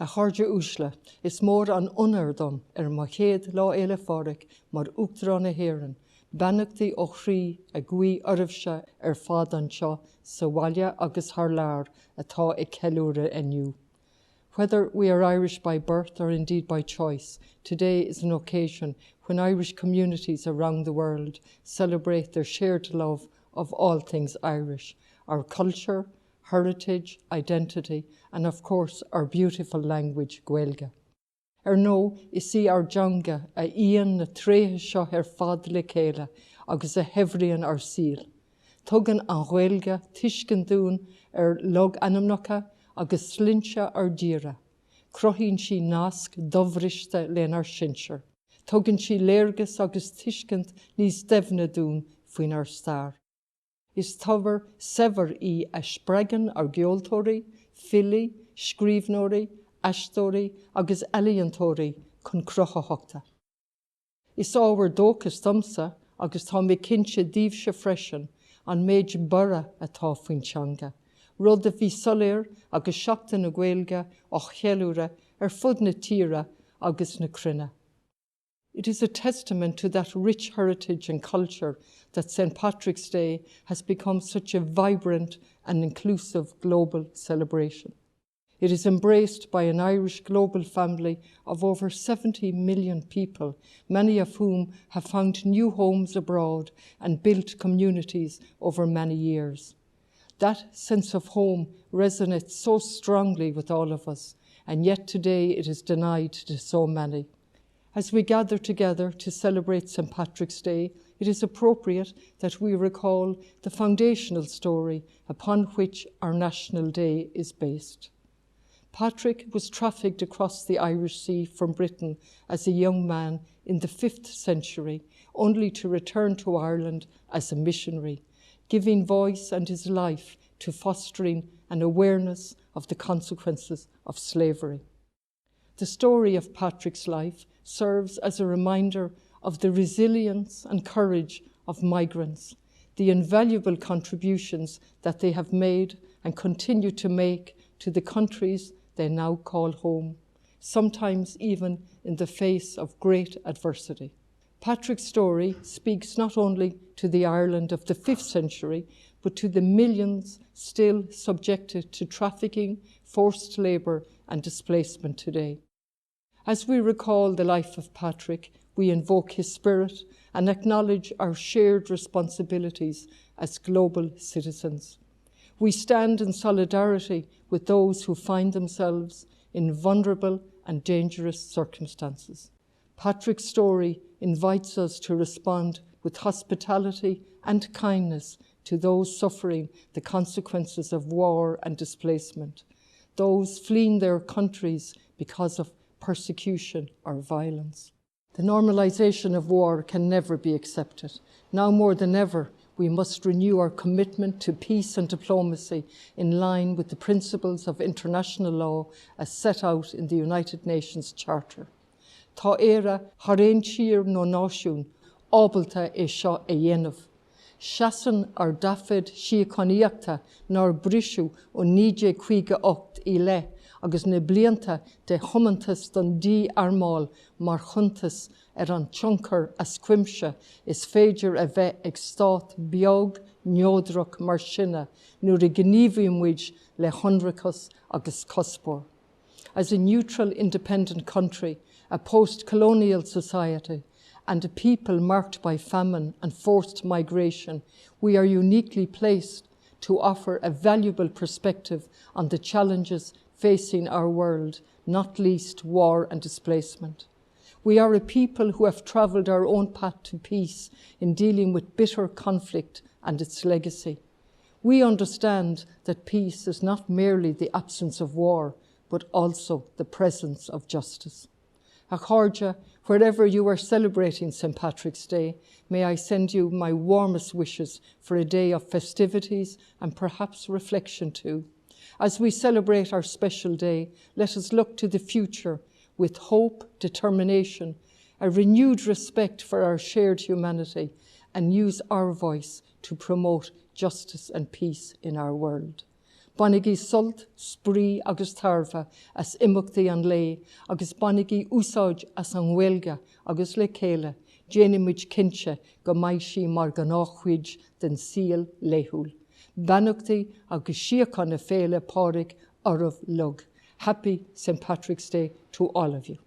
A cháirde úsle, is mór an ionir dom má chéad lá Féile Pádraig mar Uachtarán a Héireann, Bannachtaí ó chrí a gcuí ormhse fad anseo sa bhaile agus thar lear atá ag ceiliúradh inniu. Whether we are Irish by birth or indeed by choice, today is an occasion when Irish communities around the world celebrate their shared love of all things Irish, our culture, heritage, identity, and of course our beautiful language, Gaeilge. No is our janga a íon na tréithe seo fad le chéile agus a hebhríonn ar síl. Tugann an Gaeilge tuiscin dún log anamnacha agus slinse ar díra. Croithíonn sí nasc dofriste len ar sinsear. Tugann sí léargas agus tuiscint níos deimhne dún faoin ar stair. Is tover sever I a spregan ar geoltóirí, fili, scríbnóirí, aistóirí agus eilíontóirí chun crochathachta. Is ábhar dóchas domsa agus tá mé cinse díobhse freisin an méid bara atá faoin teanga. Rud a bhí soléir agus seachtain na Gaeilge ó cheiliúra fud na tíre agus na crinne. It is a testament to that rich heritage and culture that St. Patrick's Day has become such a vibrant and inclusive global celebration. It is embraced by an Irish global family of over 70 million people, many of whom have found new homes abroad and built communities over many years. That sense of home resonates so strongly with all of us, and yet today it is denied to so many. As we gather together to celebrate St. Patrick's Day, it is appropriate that we recall the foundational story upon which our National Day is based. Patrick was trafficked across the Irish Sea from Britain as a young man in the 5th century, only to return to Ireland as a missionary, giving voice and his life to fostering an awareness of the consequences of slavery. The story of Patrick's life serves as a reminder of the resilience and courage of migrants, the invaluable contributions that they have made and continue to make to the countries they now call home, sometimes even in the face of great adversity. Patrick's story speaks not only to the Ireland of the 5th century, but to the millions still subjected to trafficking, forced labour and displacement today. As we recall the life of Patrick, we invoke his spirit and acknowledge our shared responsibilities as global citizens. We stand in solidarity with those who find themselves in vulnerable and dangerous circumstances. Patrick's story invites us to respond with hospitality and kindness to those suffering the consequences of war and displacement, those fleeing their countries because of persecution or violence. The normalization of war can never be accepted. Now more than ever, we must renew our commitment to peace and diplomacy in line with the principles of international law as set out in the United Nations Charter. Tá éire tharéin tír nó náisiún ábalta é seo a dhéanamh. Seasan ar dafid síochánaíochta nar brisú ó 1958 I le, agus na blianta de thumantas don dí armáil mar chuntas an tionchar a scuimse is féidir a bheith ag stát beag neodrach mar sinne nuair a gníomhíonmuid le honrachas agus cospóir. As a neutral, independent country, a post-colonial society, and a people marked by famine and forced migration, we are uniquely placed to offer a valuable perspective on the challenges facing our world, not least war and displacement. We are a people who have travelled our own path to peace in dealing with bitter conflict and its legacy. We understand that peace is not merely the absence of war, but also the presence of justice. A cháirde, wherever you are celebrating St. Patrick's Day, may I send you my warmest wishes for a day of festivities and perhaps reflection too. As we celebrate our special day, let us look to the future with hope, determination, a renewed respect for our shared humanity, and use our voice to promote justice and peace in our world. Bannaigh sult, sprí agus tarfa as imachtaí an lé, agus bannaigh úsáid as an bhfuilge agus le céile, déanaimiid cinse go mbeidh sí mar go náchuid den síl léithúil. Bannachtaí agus siochanna Féile Pádraig ormh lug. Happy St. Patrick's Day to all of you.